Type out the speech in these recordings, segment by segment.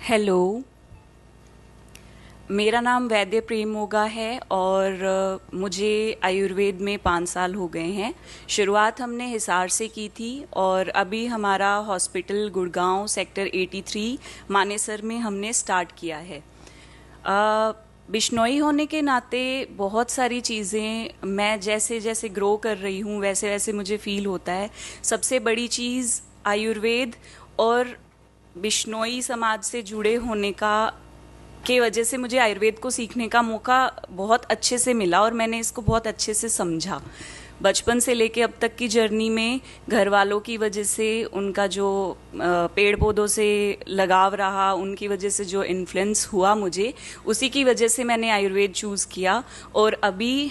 Hello. मेरा नाम वैद्य प्रेम मोगा है और मुझे आयुर्वेद में 5 साल हो गए हैं। शुरुआत हमने हिसार से की थी और अभी हमारा हॉस्पिटल गुड़गांव सेक्टर 83 मानेसर में हमने स्टार्ट किया है। बिश्नोई होने के नाते बहुत सारी चीज़ें मैं जैसे जैसे ग्रो कर रही हूँ वैसे वैसे मुझे फील होता है। सबसे बड़ी चीज़ आयुर्वेद और बिश्नोई समाज से जुड़े होने का के वजह से मुझे आयुर्वेद को सीखने का मौका बहुत अच्छे से मिला और मैंने इसको बहुत अच्छे से समझा। बचपन से लेके अब तक की जर्नी में घर वालों की वजह से, उनका जो पेड़ पौधों से लगाव रहा, उनकी वजह से जो इन्फ्लुएंस हुआ मुझे, उसी की वजह से मैंने आयुर्वेद चूज़ किया। और अभी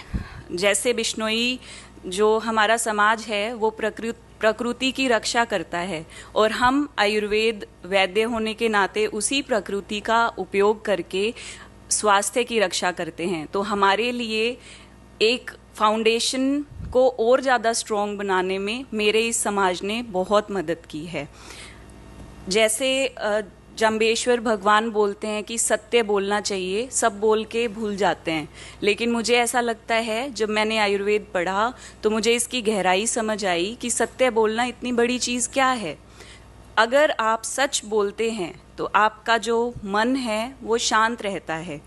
जैसे बिश्नोई जो हमारा समाज है वो प्रकृति की रक्षा करता है और हम आयुर्वेद वैद्य होने के नाते उसी प्रकृति का उपयोग करके स्वास्थ्य की रक्षा करते हैं। तो हमारे लिए एक फाउंडेशन को और ज़्यादा स्ट्रॉन्ग बनाने में मेरे इस समाज ने बहुत मदद की है। जैसे जम्बेश्वर भगवान बोलते हैं कि सत्य बोलना चाहिए, सब बोल के भूल जाते हैं। लेकिन मुझे ऐसा लगता है जब मैंने आयुर्वेद पढ़ा तो मुझे इसकी गहराई समझ आई कि सत्य बोलना इतनी बड़ी चीज़ क्या है। अगर आप सच बोलते हैं तो आपका जो मन है वो शांत रहता है।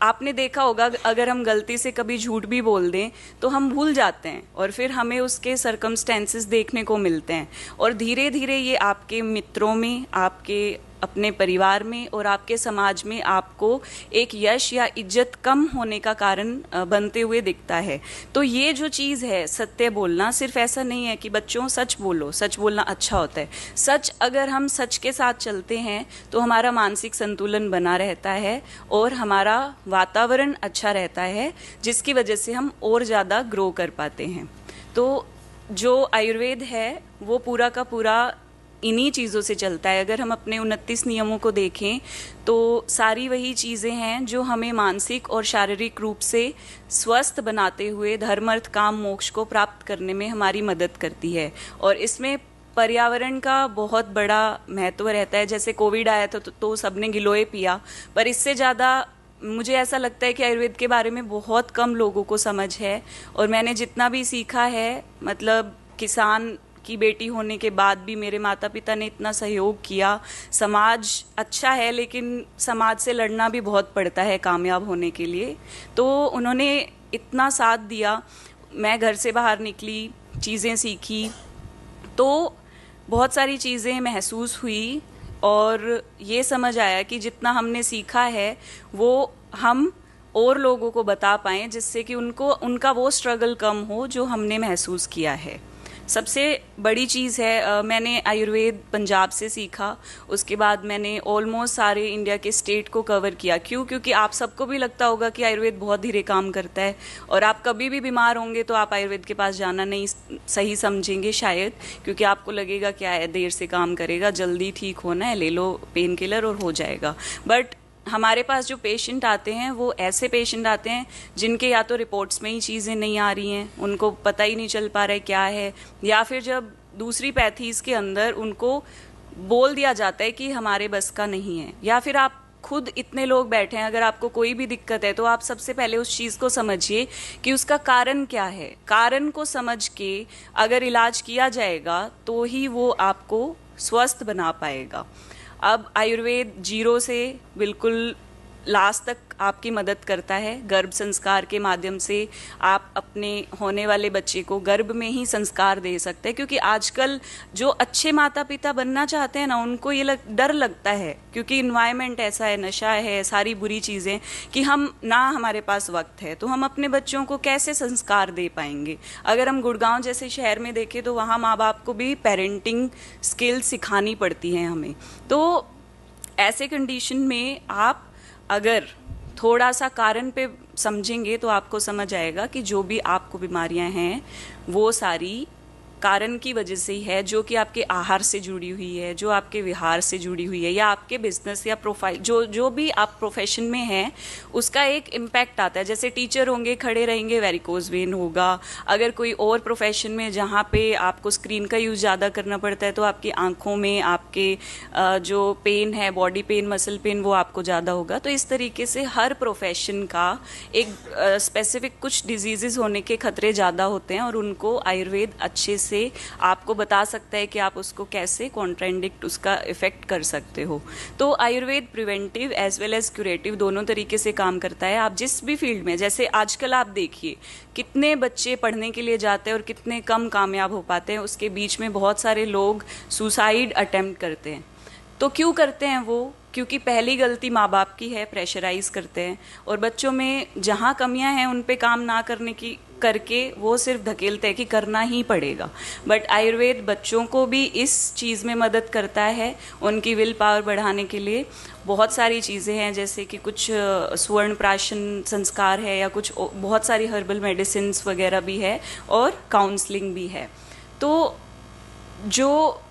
आपने देखा होगा अगर हम गलती से कभी झूठ भी बोल दें तो हम भूल जाते हैं और फिर हमें उसके सर्कमस्टेंसेस देखने को मिलते हैं और धीरे धीरे ये आपके मित्रों में, आपके अपने परिवार में और आपके समाज में आपको एक यश या इज्जत कम होने का कारण बनते हुए दिखता है। तो ये जो चीज़ है सत्य बोलना, सिर्फ ऐसा नहीं है कि बच्चों सच बोलो, सच बोलना अच्छा होता है। सच, अगर हम सच के साथ चलते हैं तो हमारा मानसिक संतुलन बना रहता है और हमारा वातावरण अच्छा रहता है, जिसकी वजह से हम और ज़्यादा ग्रो कर पाते हैं। तो जो आयुर्वेद है वो पूरा का पूरा इन्हीं चीज़ों से चलता है। अगर हम अपने 29 नियमों को देखें तो सारी वही चीज़ें हैं जो हमें मानसिक और शारीरिक रूप से स्वस्थ बनाते हुए धर्म अर्थ काम मोक्ष को प्राप्त करने में हमारी मदद करती है। और इसमें पर्यावरण का बहुत बड़ा महत्व रहता है। जैसे कोविड आया था तो सबने गिलोय पिया, पर इससे ज़्यादा मुझे ऐसा लगता है कि आयुर्वेद के बारे में बहुत कम लोगों को समझ है। और मैंने जितना भी सीखा है, मतलब किसान की बेटी होने के बाद भी मेरे माता पिता ने इतना सहयोग किया। समाज अच्छा है लेकिन समाज से लड़ना भी बहुत पड़ता है कामयाब होने के लिए। तो उन्होंने इतना साथ दिया। मैं घर से बाहर निकली, चीज़ें सीखी, तो बहुत सारी चीज़ें महसूस हुई और ये समझ आया कि जितना हमने सीखा है वो हम और लोगों को बता पाएँ, जिससे कि उनका वो स्ट्रगल कम हो जो हमने महसूस किया है। सबसे बड़ी चीज़ है, मैंने आयुर्वेद पंजाब से सीखा। उसके बाद मैंने ऑलमोस्ट सारे इंडिया के स्टेट को कवर किया। क्योंकि आप सबको भी लगता होगा कि आयुर्वेद बहुत धीरे काम करता है और आप कभी भी बीमार होंगे तो आप आयुर्वेद के पास जाना नहीं सही समझेंगे शायद, क्योंकि आपको लगेगा क्या है, देर से काम करेगा, जल्दी ठीक होना है, ले लो पेन किलर और हो जाएगा। बट हमारे पास जो पेशेंट आते हैं वो ऐसे पेशेंट आते हैं जिनके या तो रिपोर्ट्स में ही चीज़ें नहीं आ रही हैं, उनको पता ही नहीं चल पा रहा है क्या है, या फिर जब दूसरी पैथीज़ के अंदर उनको बोल दिया जाता है कि हमारे बस का नहीं है, या फिर आप खुद इतने लोग बैठे हैं, अगर आपको कोई भी दिक्कत है तो आप सबसे पहले उस चीज़ को समझिए कि उसका कारण क्या है। कारण को समझ के अगर इलाज किया जाएगा तो ही वो आपको स्वस्थ बना पाएगा। अब आयुर्वेद जीरो से बिल्कुल लास्ट तक आपकी मदद करता है। गर्भ संस्कार के माध्यम से आप अपने होने वाले बच्चे को गर्भ में ही संस्कार दे सकते हैं, क्योंकि आजकल जो अच्छे माता पिता बनना चाहते हैं ना, उनको ये डर लगता है क्योंकि इन्वायरमेंट ऐसा है, नशा है, सारी बुरी चीज़ें, कि हमारे पास वक्त है तो हम अपने बच्चों को कैसे संस्कार दे पाएंगे। अगर हम गुड़गांव जैसे शहर में देखें तो वहाँ माँ बाप को भी पेरेंटिंग स्किल्स सिखानी पड़ती हैं हमें। तो ऐसे कंडीशन में आप अगर थोड़ा सा कारण पे समझेंगे तो आपको समझ आएगा कि जो भी आपको बीमारियां हैं वो सारी कारण की वजह से ही है, जो कि आपके आहार से जुड़ी हुई है, जो आपके विहार से जुड़ी हुई है, या आपके बिजनेस या प्रोफाइल जो जो भी आप प्रोफेशन में हैं उसका एक इम्पैक्ट आता है। जैसे टीचर होंगे, खड़े रहेंगे, वेरिकोज वेन होगा। अगर कोई और प्रोफेशन में जहाँ पे आपको स्क्रीन का यूज़ ज़्यादा करना पड़ता है तो आपकी आंखों में आपके जो पेन है, बॉडी पेन, मसल पेन, वो आपको ज़्यादा होगा। तो इस तरीके से हर प्रोफेशन का एक स्पेसिफिक कुछ डिजीजेस होने के खतरे ज़्यादा होते हैं, और उनको आयुर्वेद अच्छे से आपको बता सकता है कि आप उसको कैसे कॉन्ट्राइंडिक्ट उसका इफेक्ट कर सकते हो। तो Ayurveda preventive as well as curative दोनों तरीके से काम करता है। आप जिस भी फील्ड में, जैसे आजकल आप देखिए कितने बच्चे पढ़ने के लिए जाते हैं और कितने कम कामयाब हो पाते हैं, उसके बीच में बहुत सारे लोग सुसाइड अटेम्प्ट करते हैं। तो क्यों करते हैं वो? क्योंकि पहली गलती माँ बाप की है, प्रेशराइज करते हैं, और बच्चों में जहाँ कमियाँ हैं उन पे काम ना करने की करके वो सिर्फ धकेलते हैं कि करना ही पड़ेगा। बट आयुर्वेद बच्चों को भी इस चीज़ में मदद करता है, उनकी विल पावर बढ़ाने के लिए बहुत सारी चीज़ें हैं, जैसे कि कुछ स्वर्ण प्राशन संस्कार है, या कुछ बहुत सारी हर्बल मेडिसिन वगैरह भी है, और काउंसलिंग भी है। तो जो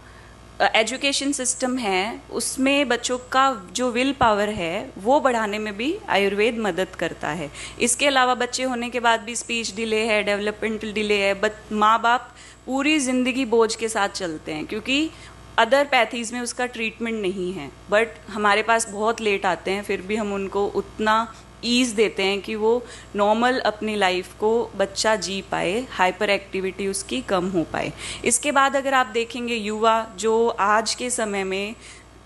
एजुकेशन सिस्टम है उसमें बच्चों का जो विल पावर है वो बढ़ाने में भी आयुर्वेद मदद करता है। इसके अलावा बच्चे होने के बाद भी स्पीच डिले है, डेवलपमेंटल डिले है, माँ बाप पूरी ज़िंदगी बोझ के साथ चलते हैं क्योंकि अदर पैथीज़ में उसका ट्रीटमेंट नहीं है। बट हमारे पास बहुत लेट आते हैं, फिर भी हम उनको उतना ईज देते हैं कि वो नॉर्मल अपनी लाइफ को बच्चा जी पाए, हाइपर एक्टिविटी उसकी कम हो पाए। इसके बाद अगर आप देखेंगे, युवा जो आज के समय में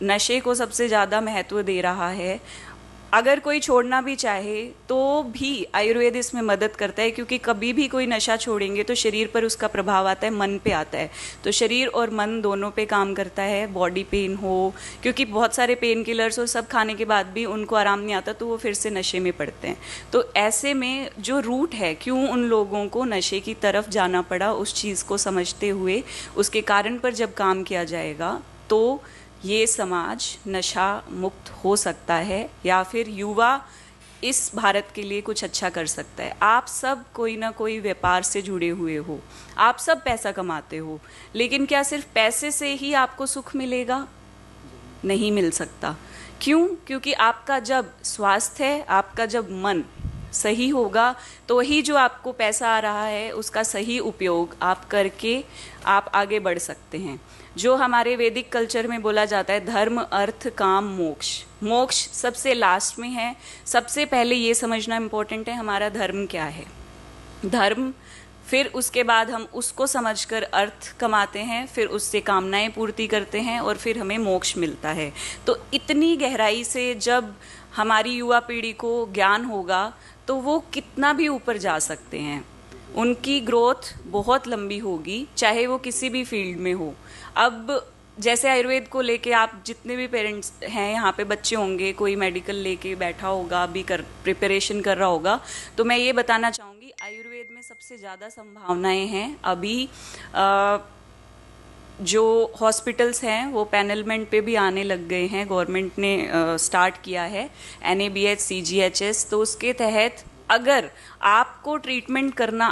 नशे को सबसे ज़्यादा महत्व दे रहा है, अगर कोई छोड़ना भी चाहे तो भी आयुर्वेद इसमें मदद करता है, क्योंकि कभी भी कोई नशा छोड़ेंगे तो शरीर पर उसका प्रभाव आता है, मन पे आता है। तो शरीर और मन दोनों पे काम करता है। बॉडी पेन हो, क्योंकि बहुत सारे पेन किलर्स और सब खाने के बाद भी उनको आराम नहीं आता, तो वो फिर से नशे में पड़ते हैं। तो ऐसे में जो रूट है, क्यों उन लोगों को नशे की तरफ जाना पड़ा, उस चीज़ को समझते हुए उसके कारण पर जब काम किया जाएगा तो ये समाज नशा मुक्त हो सकता है, या फिर युवा इस भारत के लिए कुछ अच्छा कर सकता है। आप सब कोई ना कोई व्यापार से जुड़े हुए हो, आप सब पैसा कमाते हो, लेकिन क्या सिर्फ पैसे से ही आपको सुख मिलेगा? नहीं मिल सकता। क्यों? क्योंकि आपका जब स्वास्थ्य है, आपका जब मन सही होगा, तो ही जो आपको पैसा आ रहा है उसका सही उपयोग आप करके आप आगे बढ़ सकते हैं। जो हमारे वैदिक कल्चर में बोला जाता है धर्म, अर्थ, काम, मोक्ष। मोक्ष सबसे लास्ट में है। सबसे पहले ये समझना इम्पोर्टेंट है हमारा धर्म क्या है। धर्म, फिर उसके बाद हम उसको समझकर अर्थ कमाते हैं, फिर उससे कामनाएं पूर्ति करते हैं, और फिर हमें मोक्ष मिलता है। तो इतनी गहराई से जब हमारी युवा पीढ़ी को ज्ञान होगा तो वो कितना भी ऊपर जा सकते हैं। उनकी ग्रोथ बहुत लंबी होगी, चाहे वो किसी भी फील्ड में हो। अब जैसे आयुर्वेद को लेके आप जितने भी पेरेंट्स हैं यहाँ पे, बच्चे होंगे, कोई मेडिकल लेके बैठा होगा, अभी प्रिपरेशन कर रहा होगा, तो मैं ये बताना चाहूँगी आयुर्वेद में सबसे ज़्यादा संभावनाएं हैं। अभी जो हॉस्पिटल्स हैं वो पैनलमेंट पे भी आने लग गए हैं, गवर्नमेंट ने स्टार्ट किया है NABH CGHS। तो उसके तहत अगर आपको ट्रीटमेंट करना